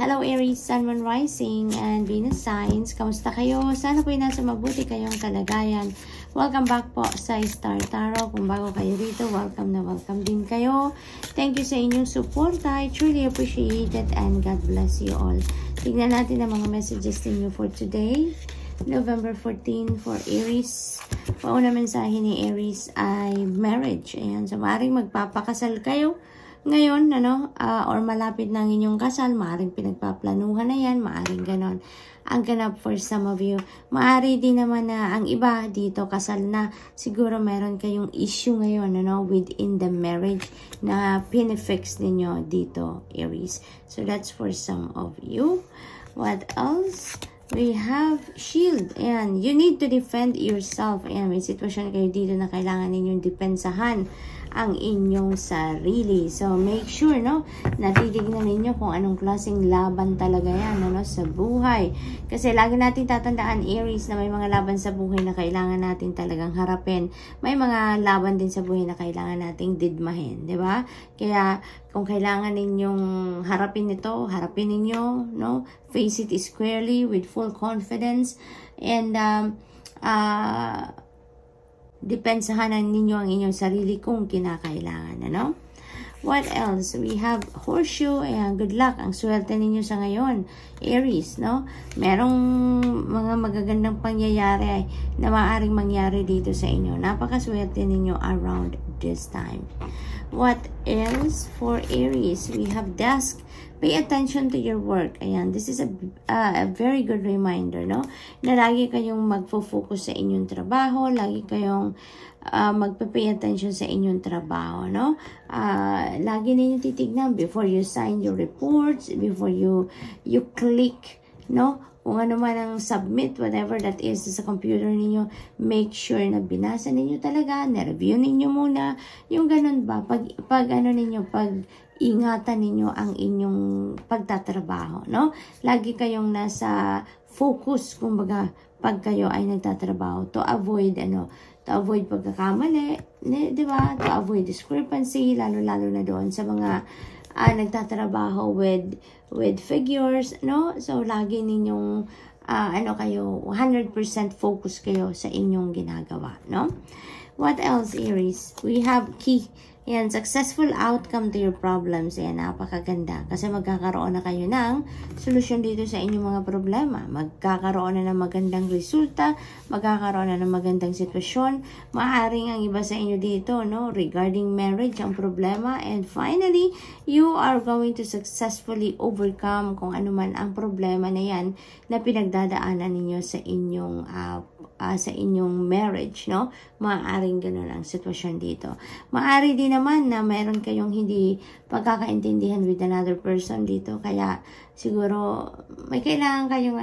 Hello Aries, Sun, Moon, Rising, and Venus signs. Kamusta kayo? Sana po'y nasa mabuti kayong kalagayan. Welcome back po sa Star Tarot. Kung bago kayo rito, welcome na welcome din kayo. Thank you sa inyong support. I truly appreciate it and God bless you all. Tignan natin ang mga messages ninyo for today. November 14 for Aries. Pauna mensahe ni Aries ay marriage. Ayan, so maaaring magpapakasal kayo ngayon, or malapit na ang inyong kasal, maaaring pinagpaplanuhan na yan, maaaring ganon ang ganap for some of you. Maaari din naman na ang iba dito kasal na, siguro meron kayong issue ngayon, within the marriage na pinifix ninyo dito, Aries. So that's for some of you. What else? We have shield. Ayan, you need to defend yourself. Ayan, may sitwasyon kayo dito na kailangan ninyong depensahan ang inyong sarili. So, make sure, natitignan ninyo kung anong klaseng laban talaga yan, sa buhay. Kasi lagi natin tatandaan, Aries, na may mga laban sa buhay na kailangan natin talagang harapin. May mga laban din sa buhay na kailangan nating didmahin, di ba? Kaya, kung kailangan ninyong harapin ito, harapin ninyo, face it squarely with full confidence, and depensahan ninyo ang inyong sarili kung kinakailangan, What else? We have horseshoe. Ayan, good luck. Ang swerte ninyo sa ngayon, Aries, Merong mga magagandang pangyayari na maaaring mangyari dito sa inyo. Napakaswerte ninyo around this time. What else for Aries? We have desk. Pay attention to your work. Ayan, this is a very good reminder, na lagi kayong magfo-focus sa inyong trabaho, lagi kayong magpa-pay attention sa inyong trabaho, lagi ninyo titignan before you sign your reports, before you click, kung ano man ang submit, whatever that is sa computer ninyo, make sure na binasa ninyo talaga, na-review ninyo muna, yung ganun ba, ingatan ninyo ang inyong pagtatrabaho, Lagi kayong nasa focus, kumbaga, pag kayo ay nagtatrabaho, to avoid pagkakamali, di ba? To avoid discrepancy, lalo-lalo na doon sa mga nagtatrabaho with figures, So, lagi ninyong, 100% focus kayo sa inyong ginagawa, What else, Aries? We have key. Yan, successful outcome to your problems. Yan, napakaganda. Kasi magkakaroon na kayo ng solusyon dito sa inyong mga problema. Magkakaroon na ng magandang resulta. Magkakaroon na ng magandang sitwasyon. Maaaring ang iba sa inyo dito, regarding marriage, ang problema. And finally, you are going to successfully overcome kung ano man ang problema na yan na pinagdadaanan ninyo sa inyong marriage, Maaaring ganun ang sitwasyon dito. Maaari din naman na mayroon kayong hindi pagkakaintindihan with another person dito. Kaya siguro may kailangan kayong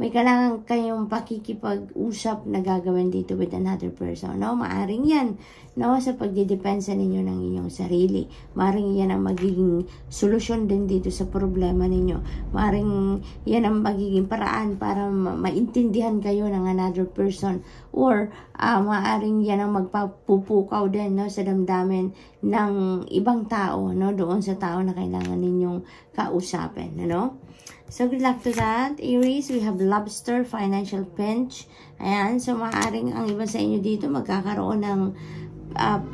may kailangan kayong pakikipag-usap na gagawin dito with another person, Maaring yan, sa pagdidepensa ninyo ng inyong sarili. Maaring yan ang magiging solusyon din dito sa problema ninyo. Maaring yan ang magiging paraan para maintindihan kayo ng another person. Or, maaring yan ang magpapupukaw din, sa damdamin ng ibang tao, doon sa tao na kailangan ninyong kausapin, So, good luck to that. Aries, we have lobster, financial pinch. Ayan, so maaaring ang iba sa inyo dito magkakaroon ng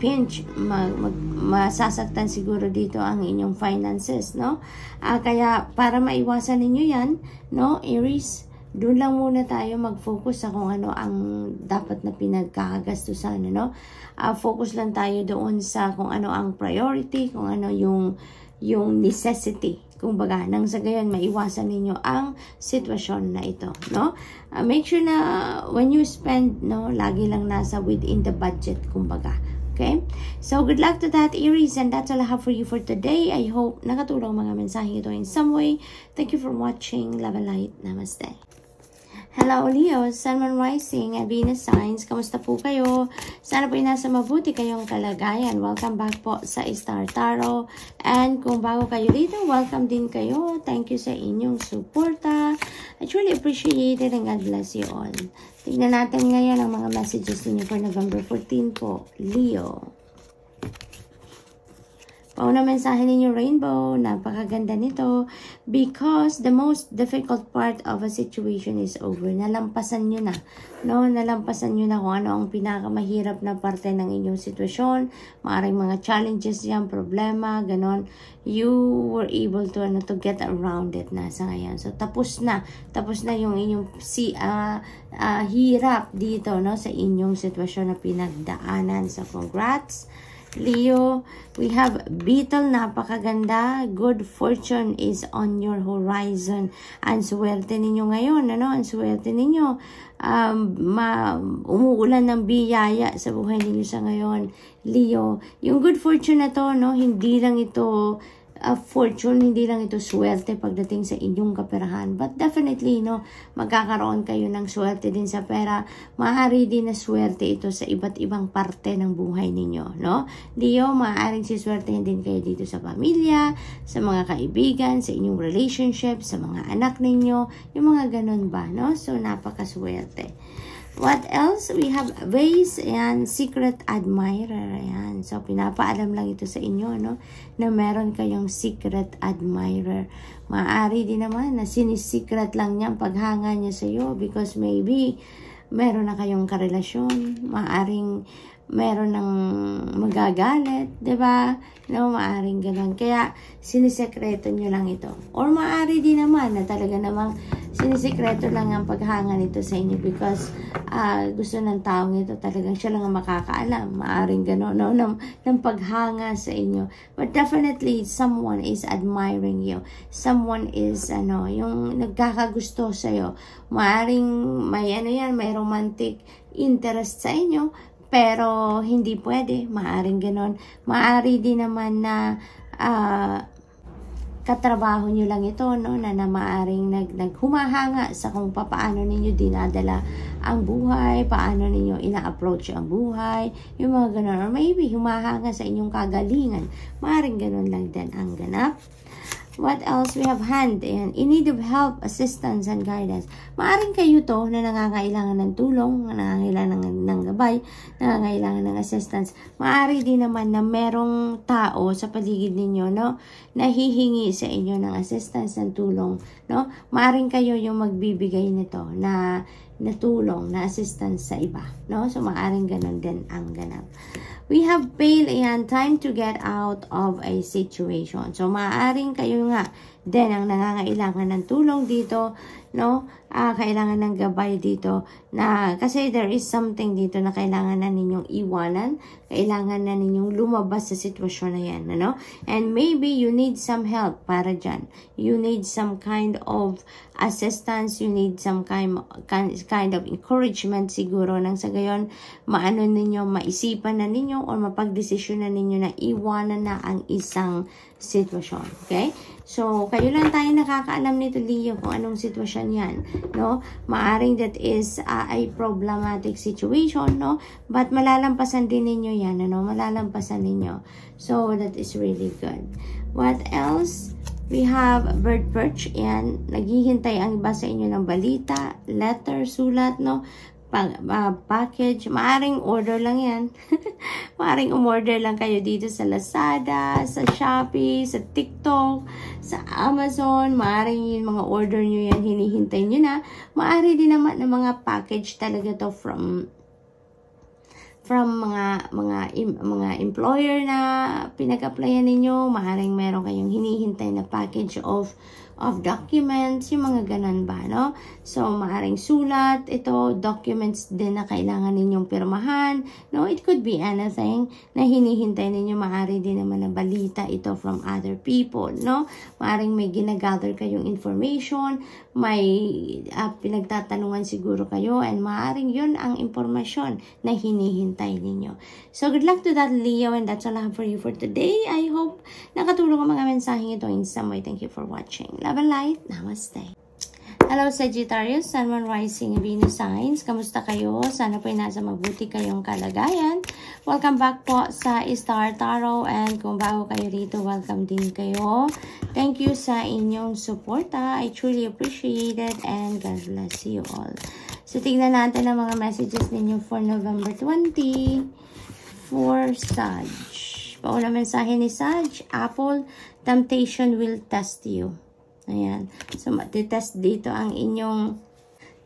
pinch. Masasaktan siguro dito ang inyong finances, Kaya, para maiwasan ninyo yan, Aries, doon lang muna tayo mag-focus sa kung ano ang dapat na pinagkakagastusan, Focus lang tayo doon sa kung ano ang priority, kung ano yung necessity. Kumbaga, nang sa gayon, maiwasan ninyo ang sitwasyon na ito, Make sure na when you spend, lagi lang nasa within the budget, kumbaga. Okay? So, good luck to that, Aries, and that's all I have for you for today. I hope nakatulong mga mensahe ito in some way. Thank you for watching. Love and light. Namaste. Hello, Leo, Sun, Moon, Rising, and Venus signs. Kamusta po kayo? Sana po nasa mabuti kayong kalagayan. Welcome back po sa Star Tarot. And kung bago kayo dito, welcome din kayo. Thank you sa inyong suporta. I truly appreciate it and God bless you all. Tingnan natin ngayon ang mga messages niyo for November 14 po, Leo. Pauna mensahe ninyo, Rainbow, napakaganda nito. Because the most difficult part of a situation is over. Nalampasan nyo na. No? Nalampasan nyo na kung ano ang pinakamahirap na parte ng inyong sitwasyon. Maaring mga challenges yan, problema, ganon. You were able to get around it na sa ngayon. So, tapos na yung inyong hirap dito, no, sa inyong sitwasyon na pinagdaanan. So, congrats, Leo. We have Beetle, napakaganda. Good fortune is on your horizon. Ang swerte ninyo ngayon, ano? Ang swerte ninyo. Umuulan ng biyaya sa buhay ninyo sa ngayon, Leo. Yung good fortune na to, no, hindi lang ito fortune, hindi lang ito swerte pagdating sa inyong kaperahan, but definitely, no, magkakaroon kayo ng swerte din sa pera. Maaari din na swerte ito sa iba't ibang parte ng buhay ninyo, no? Leo, maaaring siswertehin din kayo dito sa pamilya, sa mga kaibigan, sa inyong relationship, sa mga anak ninyo, yung mga ganun ba, no? So, napakaswerte. What else? We have Vase and Secret Admirer. Ayan. So, pinapaalam lang ito sa inyo, no? Na meron kayong Secret Admirer. Maaari din naman na sinisecret lang niya ang paghanga niya sa iyo because maybe meron na kayong karelasyon. Maaring meron ng magagalit, 'di ba? No, maaring ganun. Kaya sinisekreto nyo lang ito. Or maaari din naman na talaga namang sinisekreto lang ang paghanga nito sa inyo because gusto ng taong ito talagang siya lang ang makakaalam. Maaring ganun, no, ng paghanga sa inyo. But definitely someone is admiring you. Someone is yung nagkakagusto sa iyo. Maaring may may romantic interest sa inyo. Pero hindi pwede, maaring ganon. Maari din naman na katrabaho nyo lang ito, no? Na maaring naghumahanga sa kung paano ninyo dinadala ang buhay, paano ninyo ina-approach ang buhay, yung mga ganon. Or maybe humahanga sa inyong kagalingan. Maaring ganon lang din ang ganap. What else? We have Hand and in need of help, assistance, and guidance. Maaring kayo to na nangangailangan ng tulong, nangangailangan ng gabay, nangangailangan ng assistance. Maari din naman na merong tao sa paligid ninyo, no, na hihingi sa inyo ng assistance, ng tulong, no. Maaring kayo yung magbibigay nito na tulong, na assistance sa iba, no. So, maaring ganun din ang ganap. We have Pale and time to get out of a situation. So, maaaring kayo nga din ang nangangailangan ng tulong dito, no? Kailangan ng gabay dito na kasi there is something dito na kailangan na ninyong iwanan, kailangan na ninyong lumabas sa sitwasyon na yan, ano? And maybe you need some help para dyan. You need some kind of assistance, you need some kind of encouragement siguro nang sa gayon maisipan na ninyo or mapagdesisyon na ninyo na iwanan na ang isang sitwasyon. Okay? So, kayo lang tayo nakakaalam nito, Leo, kung anong sitwasyon yan, no? Maaring that is a problematic situation, no? But malalampasan din ninyo yan, ano? Malalampasan ninyo. So, that is really good. What else? We have Bird Perch, and naghihintay ang iba sa inyo ng balita, letter, sulat, no? Package, maaring order lang yan. Maaring umorder lang kayo dito sa Lazada, sa Shopee, sa TikTok, sa Amazon. Maaring yung mga order nyo yan, hinihintay nyo na. Maari din naman ng mga package talaga to from mga employer na pinag-applyan ninyo. Maaring meron kayong hinihintay na package of documents, yung mga ganun ba, no? So, maaring sulat, ito, documents din na kailangan ninyong pirmahan, no? It could be anything na hinihintay ninyo. Maaari din naman na balita ito from other people, no? Maaring may ginagather kayong information, may pinagtatanungan siguro kayo, and maaring yun ang impormasyon na hinihintay ninyo. So, good luck to that, Leo, and that's all I have for you for today. I hope nakatulong ang mga mensaheng ito in some way. Thank you for watching. Love and light. Namaste. Hello, Sagittarius, Sun, Moon, Rising, Venus signs. Kamusta kayo? Sana po ay nasa mabuti kayong kalagayan. Welcome back po sa Star Tarot, and kung bago kayo rito, welcome din kayo. Thank you sa inyong suporta. I truly appreciate it, and God bless you all. So, tignan natin ang mga messages ninyo for November 20 for Sag. pauna mensahe ni Sag, Apple, temptation will test you. Ayan. So, matitest dito ang inyong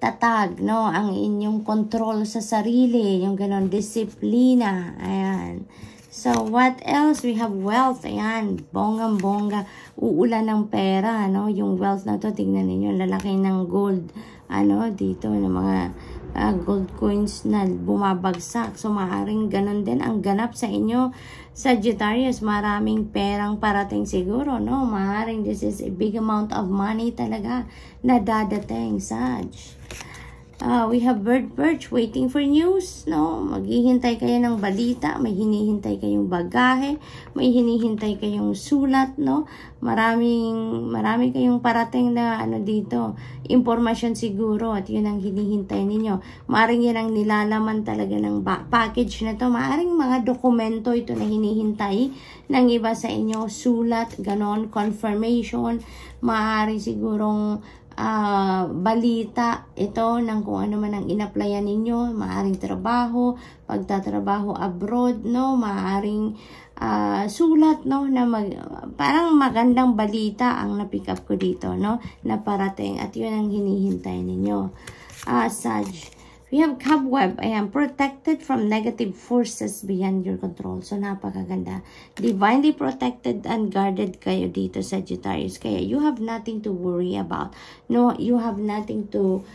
tatag, no? Ang inyong control sa sarili, yung ganon, disiplina. Ayan. So, what else? We have wealth. Ayan. Bonggang-bongga. Uulan ng pera, no? Yung wealth na to, tingnan ninyo, lalaki ng gold. Ano, dito, ng mga gold coins na bumabagsak. So, maaaring ganon din ang ganap sa inyo. Sagittarius, maraming perang parating siguro, no? Maaaring this is a big amount of money talaga na dadating, Sag. We have bird perch waiting for news, no? Maghihintay kayo ng balita, may hinihintay kayong bagahe, may hinihintay kayong sulat, no? Marami kayong parating na ano dito, impormasyon siguro at yun ang hinihintay ninyo. Maaring yan ang nilalaman talaga ng package na to. Maaring mga dokumento ito na hinihintay ng iba sa inyo, sulat, ganon, confirmation, maaring sigurong balita ito ng kung ano man ang inaplayan ninyo, maaring trabaho, pagtatrabaho abroad, no, maaring sulat, no, na parang magandang balita ang na-pick up ko dito, no, na parating at yun ang hinihintay ninyo. Sag, we have cobweb. Ayan, protected from negative forces beyond your control. So, napakaganda. Divinely protected and guarded kayo dito, Sagittarius. Kaya, you have nothing to worry about. No, you have nothing to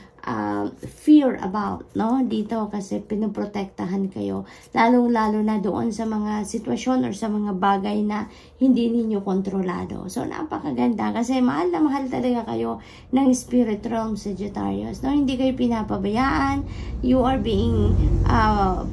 fear about, no? Dito kasi pinoprotektahan kayo. Lalong-lalo na doon sa mga sitwasyon or sa mga bagay na hindi ninyo kontrolado. So, napakaganda kasi mahal na mahal talaga kayo ng spirit realm, Sagittarius. No? Hindi kayo pinapabayaan. You are being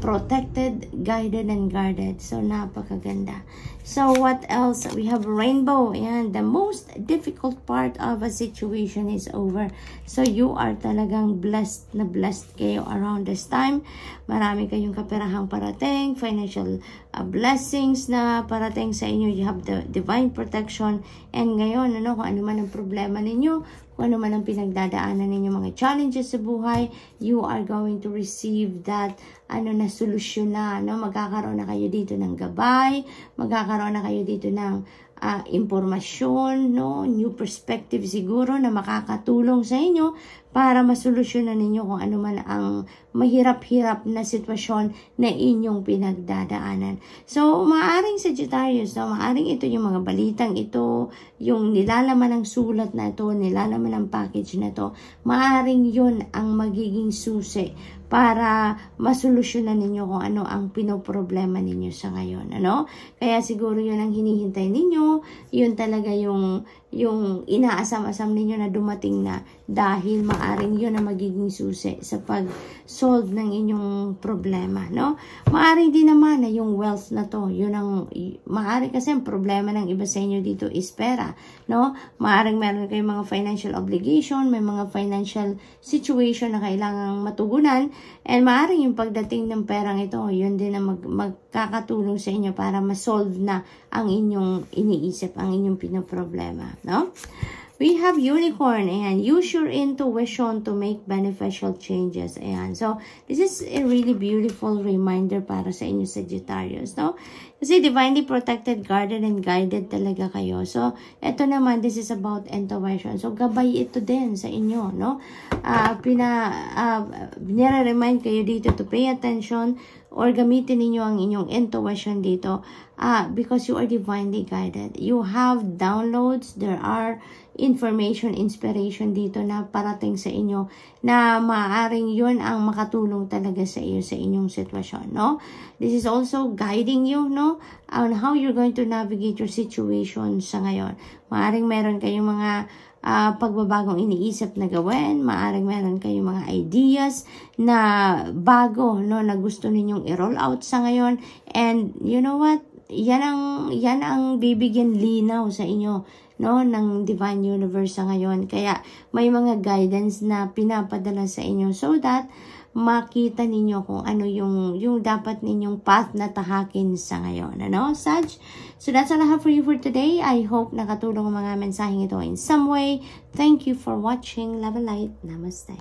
protected, guided, and guarded. So, napakaganda. So, what else? We have rainbow. Ayan, the most difficult part of a situation is over. So, you are talagang blessed na blessed kayo around this time. Marami kayong kaperahang parating, financial blessings na parating sa inyo. You have the divine protection. And ngayon, ano, kung ano man ang problema ninyo, kung ano man ang pinagdadaanan ninyo, mga challenges sa buhay, you are going to receive that na solusyon na, no? Magkakaroon na kayo dito ng gabay, magkakaroon na kayo dito ng impormasyon, no? New perspective siguro na makakatulong sa inyo para masolusyonan ninyo kung ano man ang mahirap-hirap na sitwasyon na inyong pinagdadaanan. So, maaring Sagittarius, no? Maaring ito yung mga balitang ito, yung nilalaman ng sulat na ito, nilalaman ng package na ito, maaring yun ang magiging susi para masolusyonan ninyo kung ano ang pinoproblema ninyo sa ngayon, ano? Kaya siguro yun ang hinihintay ninyo, yun talaga yung inaasam-asam ninyo na dumating na dahil maaring yun ang magiging susi sa pag-solve ng inyong problema, no? Maaring din naman na yung wealth na to, yun ang, maaring kasi ang problema ng iba sa inyo dito is pera, no? Maaring meron kayong mga financial obligation, may mga financial situation na kailangang matugunan, and maaring yung pagdating ng perang ito, yun din ang magkakatulong sa inyo para ma-solve na ang inyong iniisip, ang inyong pinoproblema, no? We have unicorn, and use your intuition to make beneficial changes. Ayan. So, this is a really beautiful reminder para sa inyo, Sagittarius, no? Kasi divinely protected, guarded, and guided talaga kayo. So, ito naman, this is about intuition. So, gabay ito din sa inyo, no? Nire-remind kayo dito to pay attention or gamitin ninyo ang inyong intuition dito because you are divinely guided. You have downloads, there are information, inspiration dito na parating sa inyo na maaaring yun ang makatulong talaga sa iyo sa inyong sitwasyon, no? This is also guiding you, no? On how you're going to navigate your situation sa ngayon. Maaaring meron kayong mga pagbabagong iniisip na gawin, maaaring meron kayong mga ideas na bago, no, na gusto ninyong i-roll out sa ngayon, and you know what? Yan ang bibigyan linaw sa inyo, no, ng Divine Universe sa ngayon. Kaya may mga guidance na pinapadala sa inyo so that makita ninyo kung ano yung dapat ninyong path na tahakin sa ngayon, ano, Sag? So that's all I have for you for today. I hope nakatulong ang mga mensaheng ito in some way. Thank you for watching. Love and light. Namaste.